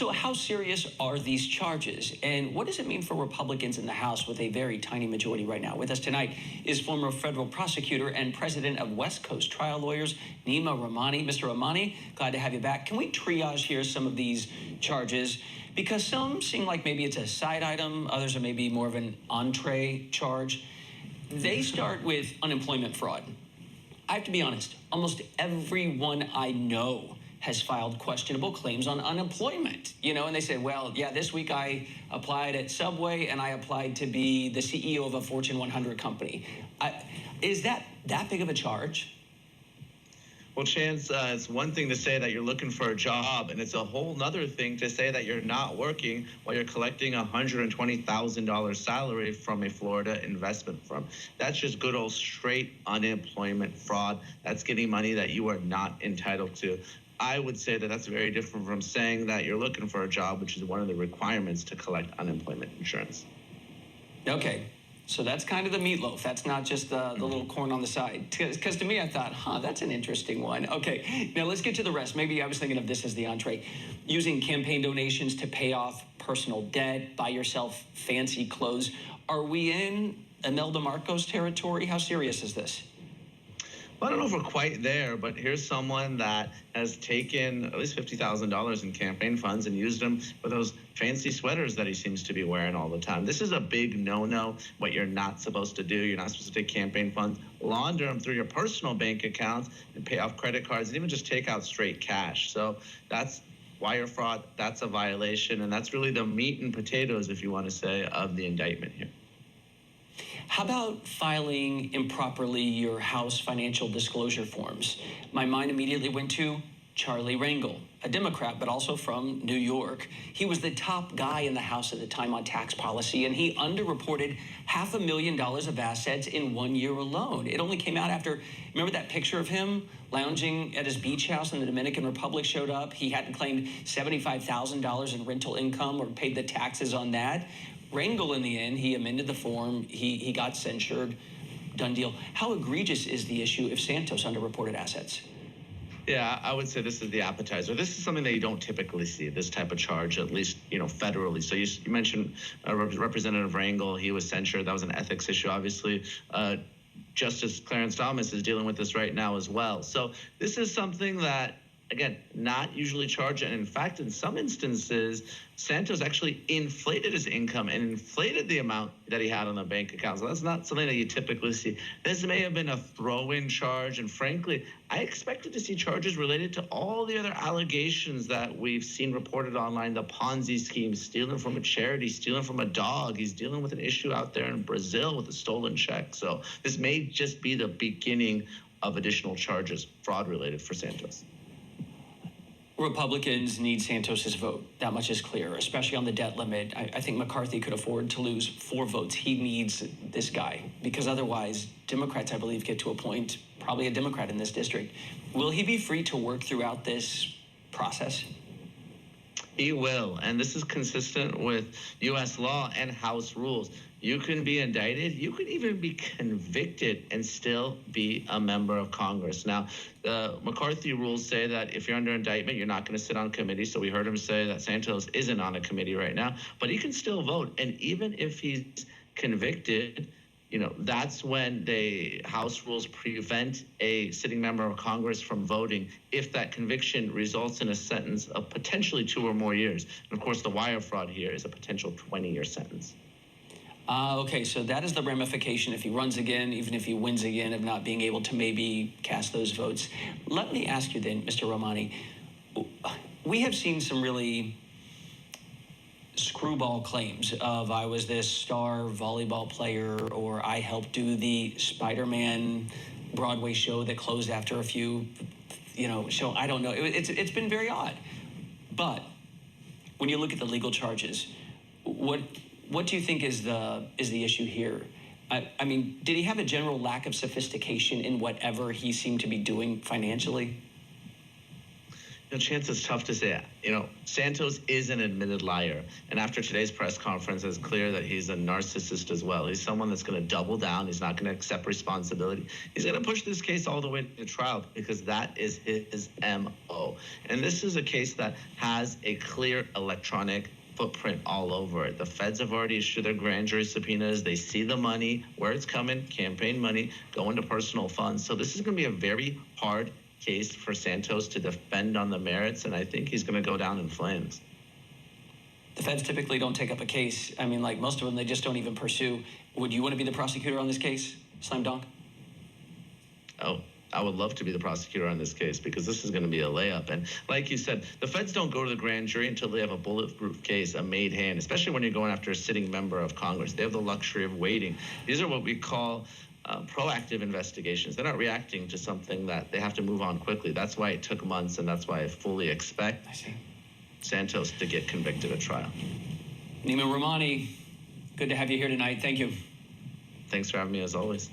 So how serious are these charges? And what does it mean for Republicans in the House with a very tiny majority right now? With us tonight is former federal prosecutor and president of West Coast Trial Lawyers, Neama Rahmani. Mr. Rahmani, glad to have you back. Can we triage here some of these charges? Because some seem like maybe it's a side item, others are maybe more of an entree charge. They start with unemployment fraud. I have to be honest, almost everyone I know has filed questionable claims on unemployment, and they said, well, yeah, this week I applied at Subway and I applied to be the CEO of a Fortune 100 company. Is that big of a charge? Well, Chance, it's one thing to say that you're looking for a job, and it's a whole nother thing to say that you're not working while you're collecting a $120,000 salary from a Florida investment firm. That's just good old straight unemployment fraud. That's getting money that you are not entitled to. I would say that that's very different from saying that you're looking for a job, which is one of the requirements to collect unemployment insurance. Okay. So that's kind of the meatloaf. That's not just the little corn on the side. Because to me, I thought, that's an interesting one. Okay, now let's get to the rest. Maybe I was thinking of this as the entree. Using campaign donations to pay off personal debt, buy yourself fancy clothes. Are we in Imelda Marcos territory? How serious is this? Well, I don't know if we're quite there, but here's someone that has taken at least $50,000 in campaign funds and used them for those fancy sweaters that he seems to be wearing all the time. This is a big no-no, what you're not supposed to do. You're not supposed to take campaign funds, launder them through your personal bank accounts and pay off credit cards and even just take out straight cash. So that's wire fraud, that's a violation, and that's really the meat and potatoes, if you want to say, of the indictment here. How about filing improperly your House financial disclosure forms? My mind immediately went to Charlie Rangel, a Democrat, but also from New York. He was the top guy in the House at the time on tax policy, and he underreported $500,000 of assets in 1 year alone. It only came out after, remember that picture of him lounging at his beach house in the Dominican Republic showed up? He hadn't claimed $75,000 in rental income or paid the taxes on that. Rangel, in the end, he amended the form, he got censured, done deal. How egregious is the issue if Santos underreported assets? Yeah, I would say this is the appetizer. This is something that you don't typically see, this type of charge, at least, federally. So you mentioned Representative Rangel, he was censured. That was an ethics issue, obviously. Justice Clarence Thomas is dealing with this right now as well. So this is something that, again, not usually charged. And in fact, in some instances, Santos actually inflated his income and inflated the amount that he had on the bank account. So that's not something that you typically see. This may have been a throw-in charge. And frankly, I expected to see charges related to all the other allegations that we've seen reported online, the Ponzi scheme, stealing from a charity, stealing from a dog. He's dealing with an issue out there in Brazil with a stolen check. So this may just be the beginning of additional charges, fraud-related, for Santos. Republicans need Santos's vote. That much is clear, especially on the debt limit. I think McCarthy could afford to lose 4 votes. He needs this guy because otherwise Democrats, I believe, get to a point, probably a Democrat in this district. Will he be free to work throughout this process? He will, and this is consistent with U.S. law and House rules. You can be indicted, you can even be convicted and still be a member of Congress. Now, the McCarthy rules say that if you're under indictment, you're not going to sit on committee. So we heard him say that Santos isn't on a committee right now, but he can still vote. And even if he's convicted, that's when the House rules prevent a sitting member of Congress from voting if that conviction results in a sentence of potentially 2 or more years. And of course, the wire fraud here is a potential 20-year sentence. Okay, so that is the ramification if he runs again, even if he wins again, of not being able to maybe cast those votes. Let me ask you then, Mr. Rahmani, we have seen some really screwball claims of I was this star volleyball player, or I helped do the Spider-Man Broadway show that closed after a few, show. I don't know. It's been very odd. But when you look at the legal charges, what do you think is the issue here? I mean, did he have a general lack of sophistication in whatever he seemed to be doing financially? Chance, it's tough to say. Santos is an admitted liar. And after today's press conference, it's clear that he's a narcissist as well. He's someone that's going to double down. He's not going to accept responsibility. He's going to push this case all the way to trial because that is his MO. And this is a case that has a clear electronic footprint all over it. The feds have already issued their grand jury subpoenas. They see the money, where it's coming, campaign money, going to personal funds. So this is going to be a very hard case for Santos to defend on the merits, and I think he's going to go down in flames. The feds typically don't take up a case. I mean, like most of them, they just don't even pursue. Would you want to be the prosecutor on this case, Slam Dunk? Oh, I would love to be the prosecutor on this case because this is going to be a layup. And like you said, the feds don't go to the grand jury until they have a bulletproof case, a made hand, especially when you're going after a sitting member of Congress. They have the luxury of waiting. These are what we call proactive investigations. They're not reacting to something that they have to move on quickly. That's why it took months, and that's why I fully expect Santos to get convicted at trial. Neama Rahmani, good to have you here tonight. Thank you. Thanks for having me as always.